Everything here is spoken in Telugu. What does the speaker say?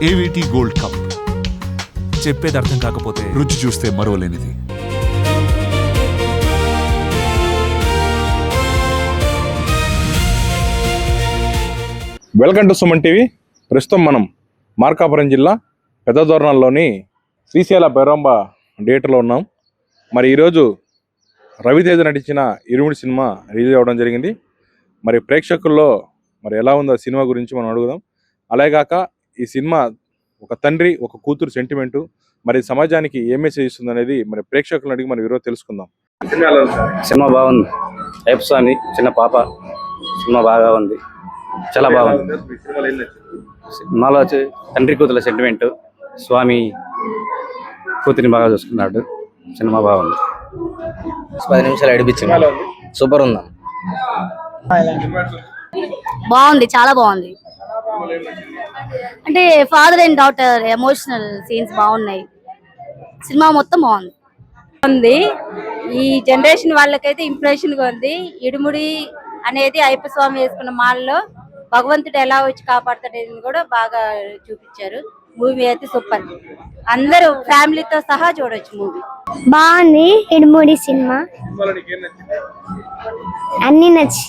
ఏవిటీ గోల్డ్ కప్. చెప్పేది అర్థం కాకపోతే రుచి చూస్తే మరోలేనిది. Welcome to Suman TV. ప్రస్తుతం మనం మార్కాపురం జిల్లా పెద్దదోర్నాల్లోని శ్రీశైల భైరవంబ థియేటర్లో ఉన్నాం. మరి ఈరోజు రవితేజ నటించిన ఇరుముడి సినిమా రిలీజ్ అవ్వడం జరిగింది. మరి ప్రేక్షకుల్లో మరి ఎలా ఉందో సినిమా గురించి మనం అడుగుదాం. అలాగాక ఈ సినిమా ఒక తండ్రి ఒక కూతురు సెంటిమెంటు మరి సమాజానికి ఏ మెసేజ్ ఇస్తుంది అనేది మరి ప్రేక్షకులను అడిగి మనం ఈరోజు తెలుసుకుందాం. సినిమా బాగుంది. టైప్స్ అని చిన్న పాప సినిమా బాగా ఉంది, చాలా బాగుంది. సినిమాలో వచ్చి తండ్రి కూతుల సెంటిమెంట్, స్వామి కూతురిని బాగా చూసుకున్నాడు. సినిమా బాగుంది. 10 నిమిషాలు అడిపించింది. సూపర్ ఉందా? బాగుంది, చాలా బాగుంది. అంటే father and daughter emotional scenes బాగున్నాయి. సినిమా మొత్తం బాగుంది. ఈ జనరేషన్ వాళ్ళకైతే ఇంప్రెషన్ గా ఉంది. ఇడుముడి అనేది అయ్యప్ప స్వామి వేసుకున్న మాలలో భగవంతుడు ఎలా వచ్చి కాపాడుతాడని కూడా బాగా చూపించారు. మూవీ అయితే సూపర్. అందరూ ఫ్యామిలీతో సహా చూడొచ్చు మూవీ. బాగుంది. ఇడుముడి సినిమా అన్ని నచ్చి